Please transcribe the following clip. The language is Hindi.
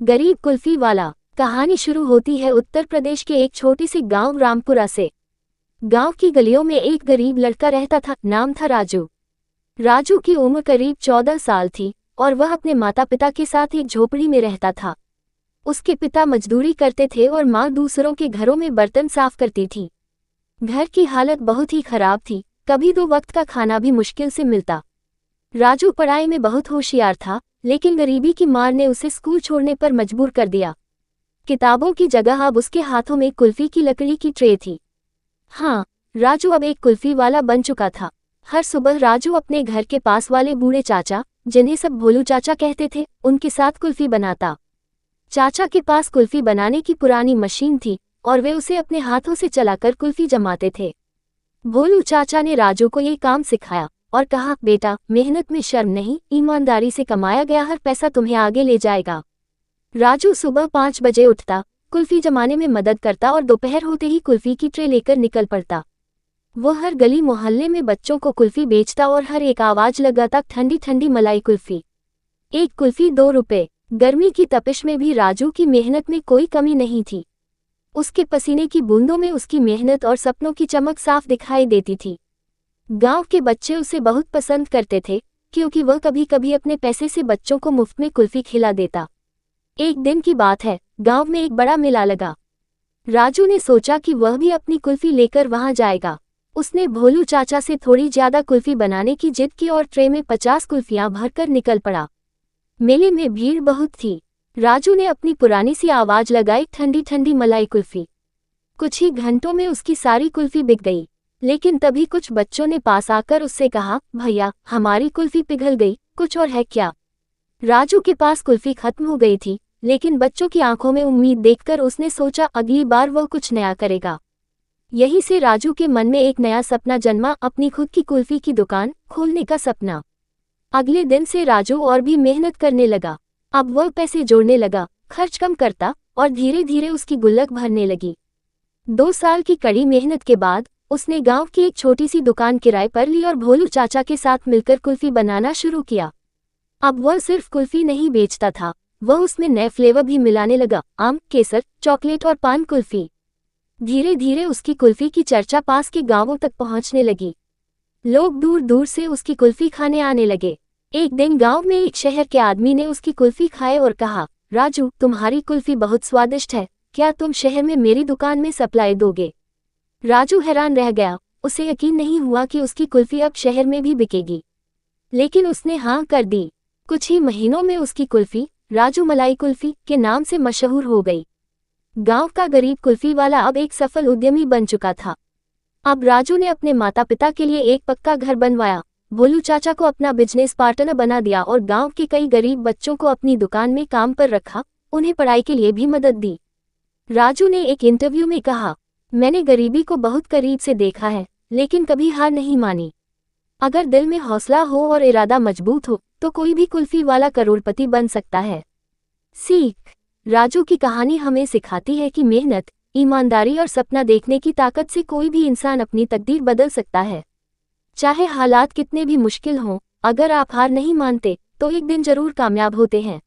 गरीब कुल्फी वाला। कहानी शुरू होती है उत्तर प्रदेश के एक छोटी सी गांव रामपुरा से। गांव की गलियों में एक गरीब लड़का रहता था, नाम था राजू। राजू की उम्र करीब 14 साल थी और वह अपने माता पिता के साथ एक झोपड़ी में रहता था। उसके पिता मजदूरी करते थे और माँ दूसरों के घरों में बर्तन साफ करती थी। घर की हालत बहुत ही खराब थी, कभी 2 वक्त का खाना भी मुश्किल से मिलता। राजू पढ़ाई में बहुत होशियार था, लेकिन गरीबी की मार ने उसे स्कूल छोड़ने पर मजबूर कर दिया। किताबों की जगह अब उसके हाथों में कुल्फी की लकड़ी की ट्रे थी। हाँ, राजू अब एक कुल्फी वाला बन चुका था। हर सुबह राजू अपने घर के पास वाले बूढ़े चाचा, जिन्हें सब भोलू चाचा कहते थे, उनके साथ कुल्फी बनाता। चाचा के पास कुल्फी बनाने की पुरानी मशीन थी और वे उसे अपने हाथों से चलाकर कुल्फी जमाते थे। भोलू चाचा ने राजू को ये काम सिखाया और कहा, बेटा, मेहनत में शर्म नहीं, ईमानदारी से कमाया गया हर पैसा तुम्हें आगे ले जाएगा। राजू सुबह 5 बजे उठता, कुल्फी जमाने में मदद करता और दोपहर होते ही कुल्फी की ट्रे लेकर निकल पड़ता। वो हर गली मोहल्ले में बच्चों को कुल्फी बेचता और हर एक आवाज लगाता, ठंडी ठंडी मलाई कुल्फी, एक कुल्फी 2 रुपए। गर्मी की तपिश में भी राजू की मेहनत में कोई कमी नहीं थी। उसके पसीने की बूंदों में उसकी मेहनत और सपनों की चमक साफ दिखाई देती थी। गांव के बच्चे उसे बहुत पसंद करते थे, क्योंकि वह कभी कभी अपने पैसे से बच्चों को मुफ्त में कुल्फी खिला देता। एक दिन की बात है, गांव में एक बड़ा मेला लगा। राजू ने सोचा कि वह भी अपनी कुल्फी लेकर वहां जाएगा। उसने भोलू चाचा से थोड़ी ज्यादा कुल्फी बनाने की जिद की और ट्रे में 50 कुल्फियां भरकर निकल पड़ा। मेले में भीड़ बहुत थी। राजू ने अपनी पुरानी सी आवाज लगाई, ठंडी ठंडी मलाई कुल्फी। कुछ ही घंटों में उसकी सारी कुल्फी बिक गई। लेकिन तभी कुछ बच्चों ने पास आकर उससे कहा, भैया, हमारी कुल्फी पिघल गई, कुछ और है क्या? राजू के पास कुल्फी खत्म हो गई थी, लेकिन बच्चों की आंखों में उम्मीद देखकर उसने सोचा अगली बार वह कुछ नया करेगा। यहीं से राजू के मन में एक नया सपना जन्मा, अपनी खुद की कुल्फी की दुकान खोलने का सपना। अगले दिन से राजू और भी मेहनत करने लगा। अब वह पैसे जोड़ने लगा, खर्च कम करता और धीरे धीरे उसकी गुल्लक भरने लगी। 2 साल की कड़ी मेहनत के बाद उसने गांव की एक छोटी सी दुकान किराए पर ली और भोलू चाचा के साथ मिलकर कुल्फी बनाना शुरू किया। अब वह सिर्फ कुल्फी नहीं बेचता था, वह उसमें नए फ्लेवर भी मिलाने लगा, आम, केसर, चॉकलेट और पान कुल्फी। धीरे धीरे उसकी कुल्फी की चर्चा पास के गांवों तक पहुंचने लगी। लोग दूर दूर से उसकी कुल्फी खाने आने लगे। एक दिन गांव में एक शहर के आदमी ने उसकी कुल्फी खाए और कहा, राजू, तुम्हारी कुल्फी बहुत स्वादिष्ट है, क्या तुम शहर में मेरी दुकान में सप्लाई दोगे? राजू हैरान रह गया, उसे यकीन नहीं हुआ कि उसकी कुल्फी अब शहर में भी बिकेगी। लेकिन उसने हाँ कर दी। कुछ ही महीनों में उसकी कुल्फी राजू मलाई कुल्फी के नाम से मशहूर हो गई। गांव का गरीब कुल्फी वाला अब एक सफल उद्यमी बन चुका था। अब राजू ने अपने माता पिता के लिए एक पक्का घर बनवाया, भोलू चाचा को अपना बिजनेस पार्टनर बना दिया और गांव के कई गरीब बच्चों को अपनी दुकान में काम पर रखा, उन्हें पढ़ाई के लिए भी मदद दी। राजू ने एक इंटरव्यू में कहा, मैंने गरीबी को बहुत करीब से देखा है, लेकिन कभी हार नहीं मानी। अगर दिल में हौसला हो और इरादा मजबूत हो तो कोई भी कुल्फी वाला करोड़पति बन सकता है। सीख। राजू की कहानी हमें सिखाती है कि मेहनत, ईमानदारी और सपना देखने की ताकत से कोई भी इंसान अपनी तकदीर बदल सकता है। चाहे हालात कितने भी मुश्किल हों, अगर आप हार नहीं मानते तो एक दिन जरूर कामयाब होते हैं।